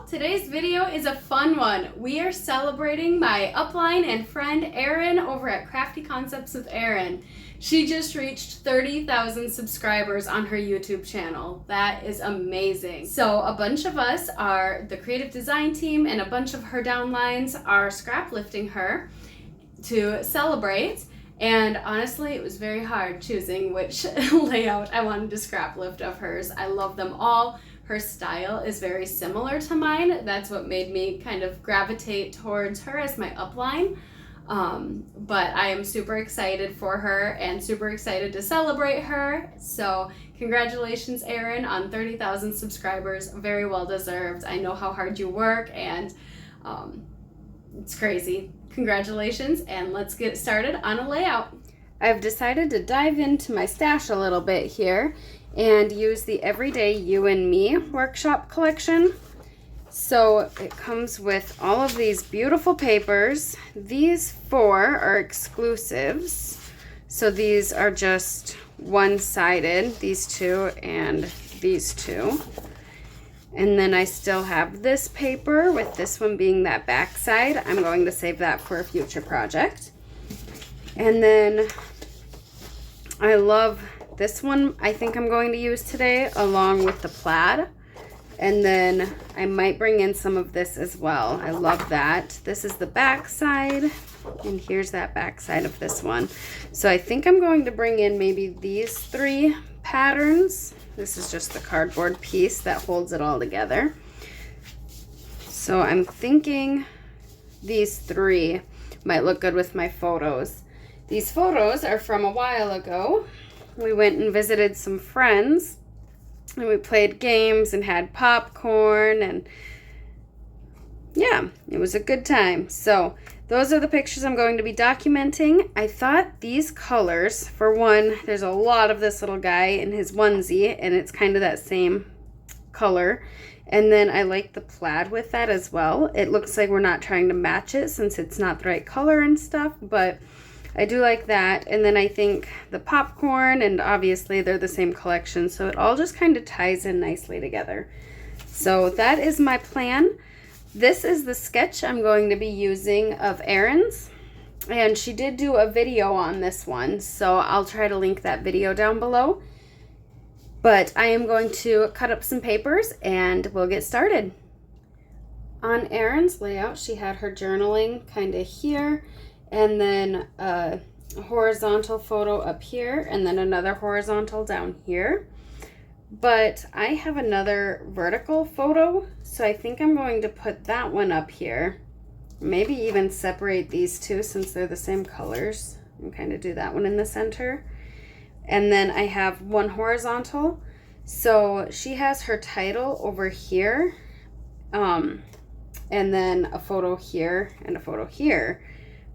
Today's video is a fun one. We are celebrating my upline and friend Erin over at Crafty Concepts with Erin. She just reached 30,000 subscribers on her YouTube channel. That is amazing. So a bunch of us are the creative design team and a bunch of her downlines are scraplifting her to celebrate. And honestly, it was very hard choosing which layout I wanted to scrap lift of hers. I love them all. Her style is very similar to mine. That's what made me kind of gravitate towards her as my upline. But I am super excited for her and super excited to celebrate her. So congratulations, Erin, on 30,000 subscribers. Very well deserved. I know how hard you work and it's crazy. Congratulations, and let's get started on a layout. I've decided to dive into my stash a little bit here and use the Everyday You and Me workshop collection. So it comes with all of these beautiful papers. These 4 are exclusives. So these are just one-sided, these 2 and these 2. And then I still have this paper with this one being that back side. I'm going to save that for a future project. And then I love this one. I think I'm going to use today along with the plaid. And then I might bring in some of this as well. I love that. This is the back side. And here's that back side of this one. So I think I'm going to bring in maybe these 3 patterns. This is just the cardboard piece that holds it all together. So I'm thinking these 3 might look good with my photos. These photos are from a while ago. We went and visited some friends and we played games and had popcorn, and yeah, it was a good time. So those are the pictures I'm going to be documenting. I thought these colors, for one, there's a lot of this little guy in his onesie, and it's kind of that same color. And then I like the plaid with that as well. It looks like we're not trying to match it since it's not the right color and stuff, but I do like that. And then I think the popcorn, and obviously they're the same collection, so it all just kind of ties in nicely together. So that is my plan. This is the sketch I'm going to be using of Erin's, and she did do a video on this one, so I'll try to link that video down below. But I am going to cut up some papers and we'll get started. On Erin's layout, she had her journaling kind of here, and then a horizontal photo up here, and then another horizontal down here. But I have another vertical photo, so I think I'm going to put that one up here. Maybe even separate these 2 since they're the same colors, and kind of do that one in the center. And then I have one horizontal. So she has her title over here, and then a photo here and a photo here.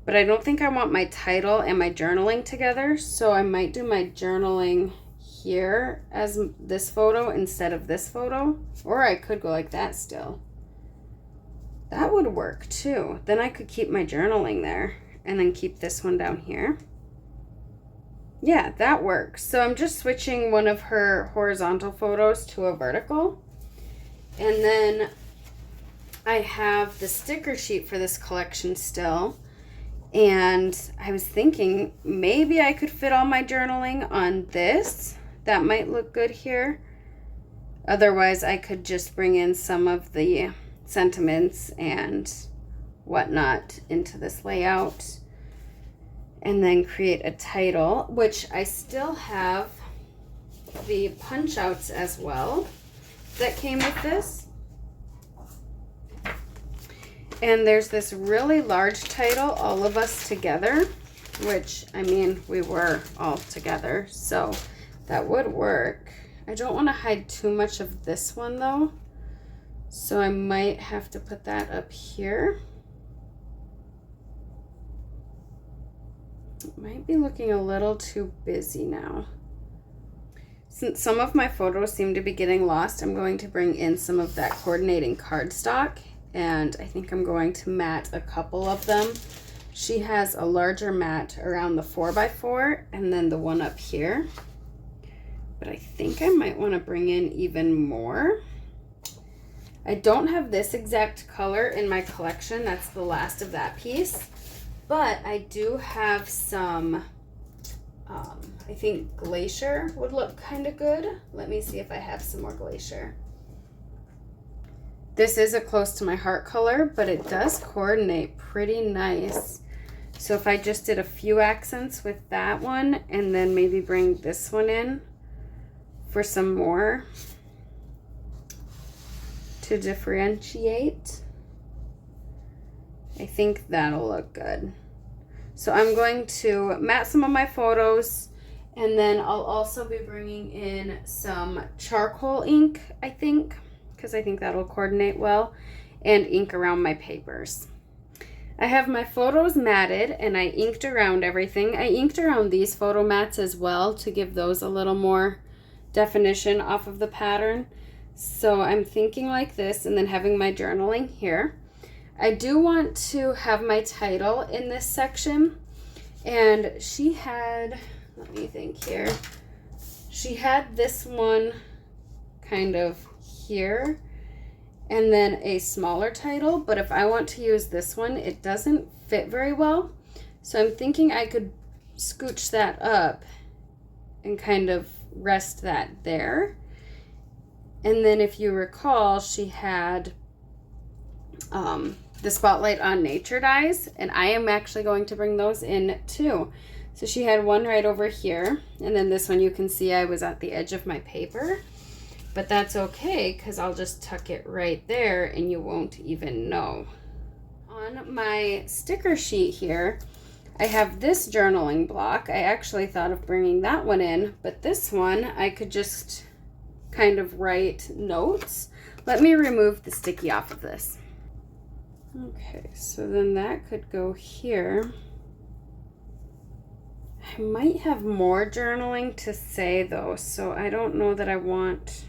But I don't think I want my title and my journaling together, so I might do my journaling here as this photo instead of this photo, or I could go like that still. That would work too. Then I could keep my journaling there and then keep this one down here. Yeah, that works. So I'm just switching one of her horizontal photos to a vertical. And then I have the sticker sheet for this collection still. And I was thinking maybe I could fit all my journaling on this. That might look good here. Otherwise, I could just bring in some of the sentiments and whatnot into this layout. And then create a title, which I still have the punch outs as well that came with this. And there's this really large title, All of Us Together, which, I mean, we were all together, so that would work. I don't want to hide too much of this one though, so I might have to put that up here. It might be looking a little too busy now. Since some of my photos seem to be getting lost, I'm going to bring in some of that coordinating cardstock, and I think I'm going to mat a couple of them. She has a larger mat around the 4x4 and then the one up here. But I think I might want to bring in even more. I don't have this exact color in my collection. That's the last of that piece. But I do have some, I think Glacier would look kind of good. Let me see if I have some more Glacier. This is a close to my heart color, but it does coordinate pretty nice. So if I just did a few accents with that one and then maybe bring this one in for some more to differentiate, I think that'll look good. So I'm going to matte some of my photos, and then I'll also be bringing in some charcoal ink, I think, because I think that'll coordinate well, and ink around my papers. I have my photos matted and I inked around everything. I inked around these photo mats as well to give those a little more definition off of the pattern. So I'm thinking like this and then having my journaling here. I do want to have my title in this section, and she had, let me think here, she had this one kind of here and then a smaller title, but if I want to use this one, it doesn't fit very well. So I'm thinking I could scooch that up and kind of rest that there. And then if you recall, she had the Spotlight on Nature dies, and I am actually going to bring those in too. So she had one right over here, and then this one you can see I was at the edge of my paper. But that's okay, because I'll just tuck it right there and you won't even know. On my sticker sheet here, I have this journaling block. I actually thought of bringing that one in, but this one I could just kind of write notes. Let me remove the sticky off of this. Okay, so then that could go here. I might have more journaling to say though, so I don't know that I want...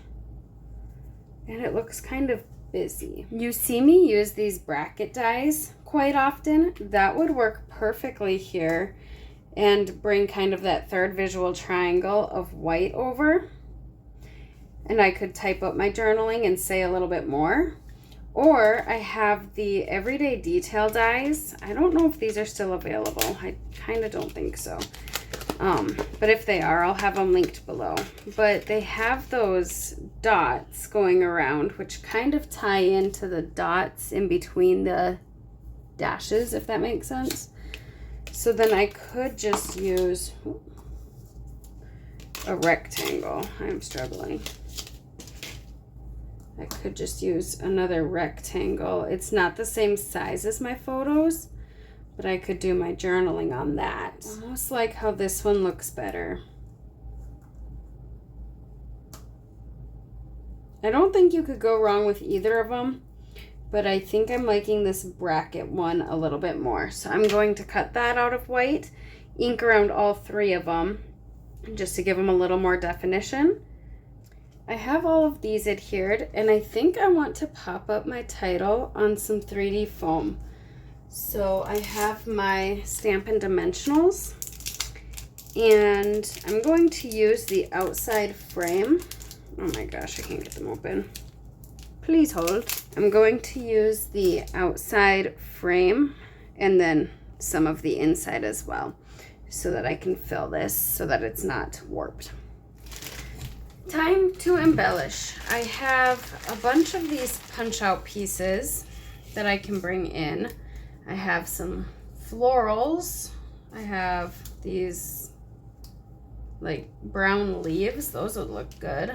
And it looks kind of busy. You see me use these bracket dies quite often. That would work perfectly here and bring kind of that third visual triangle of white over. And I could type up my journaling and say a little bit more. Or I have the everyday detail dies. I don't know if these are still available. I kind of don't think so. But if they are, I'll have them linked below. But they have those dots going around, which kind of tie into the dots in between the dashes, if that makes sense. So then I could just use a rectangle. I'm struggling. I could just use another rectangle. It's not the same size as my photos, but I could do my journaling on that. Almost like how this one looks better. I don't think you could go wrong with either of them, but I think I'm liking this bracket one a little bit more. So I'm going to cut that out of white, ink around all three of them, just to give them a little more definition. I have all of these adhered, and I think I want to pop up my title on some 3D foam. So I have my Stampin' Dimensionals, and I'm going to use the outside frame. Oh my gosh, I can't get them open. Please hold. I'm going to use the outside frame and then some of the inside as well, so that I can fill this so that it's not warped. Time to embellish. I have a bunch of these punch out pieces that I can bring in. I have some florals. I have these like brown leaves. Those would look good.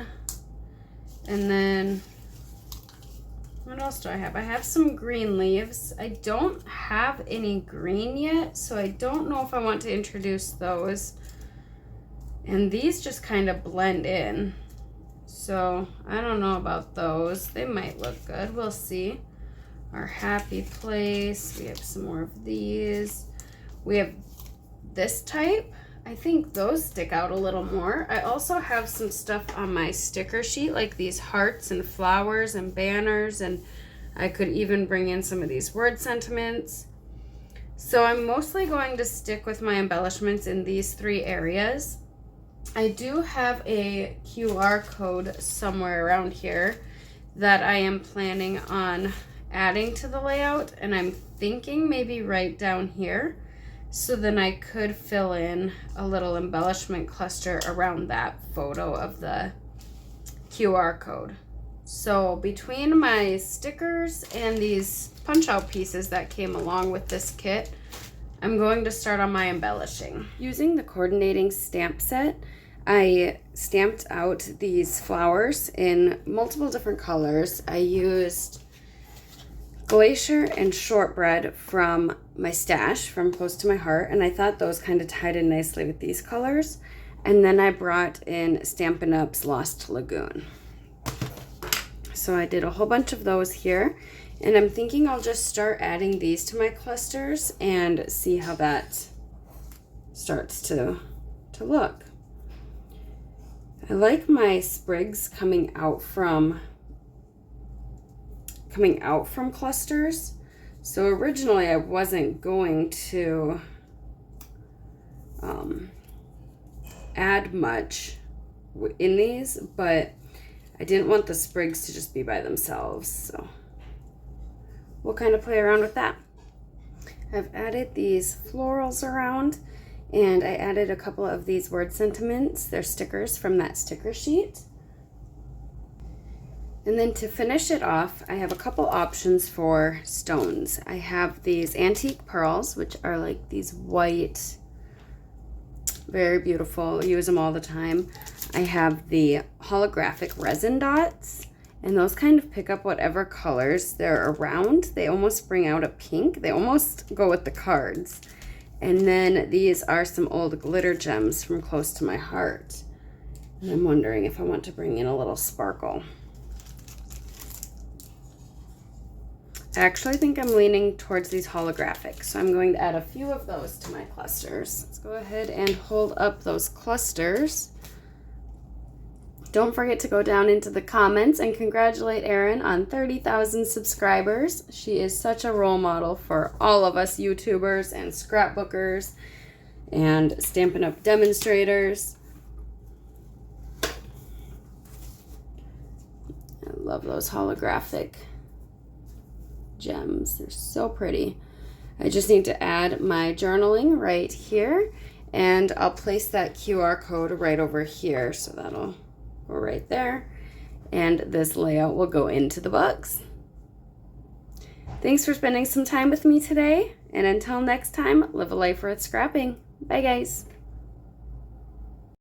And then what else do I have? I have some green leaves. I don't have any green yet, so I don't know if I want to introduce those. And these just kind of blend in. So I don't know about those. They might look good. We'll see. Our happy place. We have some more of these. We have this type. I think those stick out a little more. I also have some stuff on my sticker sheet, like these hearts and flowers and banners, and I could even bring in some of these word sentiments. So I'm mostly going to stick with my embellishments in these three areas. I do have a QR code somewhere around here that I am planning on adding to the layout, and I'm thinking maybe right down here, so then I could fill in a little embellishment cluster around that photo of the QR code. So between my stickers and these punch out pieces that came along with this kit, I'm going to start on my embellishing. Using the coordinating stamp set, I stamped out these flowers in multiple different colors. I used Glacier and Shortbread from my stash from Close to My Heart, and I thought those kind of tied in nicely with these colors. And then I brought in Stampin' Up's Lost Lagoon. So I did a whole bunch of those here, and I'm thinking I'll just start adding these to my clusters and see how that starts to look. I like my sprigs coming out from clusters. So originally I wasn't going to add much in these, but I didn't want the sprigs to just be by themselves, so we'll kind of play around with that. I've added these florals around, and I added a couple of these word sentiments. They're stickers from that sticker sheet. And then to finish it off, I have a couple options for stones. I have these antique pearls, which are like these white, very beautiful, use them all the time. I have the holographic resin dots, and those kind of pick up whatever colors they're around. They almost bring out a pink. They almost go with the cards. And then these are some old glitter gems from Close to My Heart. And I'm wondering if I want to bring in a little sparkle. I actually think I'm leaning towards these holographic, so I'm going to add a few of those to my clusters. Let's go ahead and hold up those clusters. Don't forget to go down into the comments and congratulate Erin on 30,000 subscribers. She is such a role model for all of us YouTubers and scrapbookers and Stampin' Up! Demonstrators. I love those holographic gems. They're so pretty. I just need to add my journaling right here, and I'll place that QR code right over here, so that'll go right there, and this layout will go into the books. Thanks for spending some time with me today, and until next time, live a life worth scrapping. Bye guys.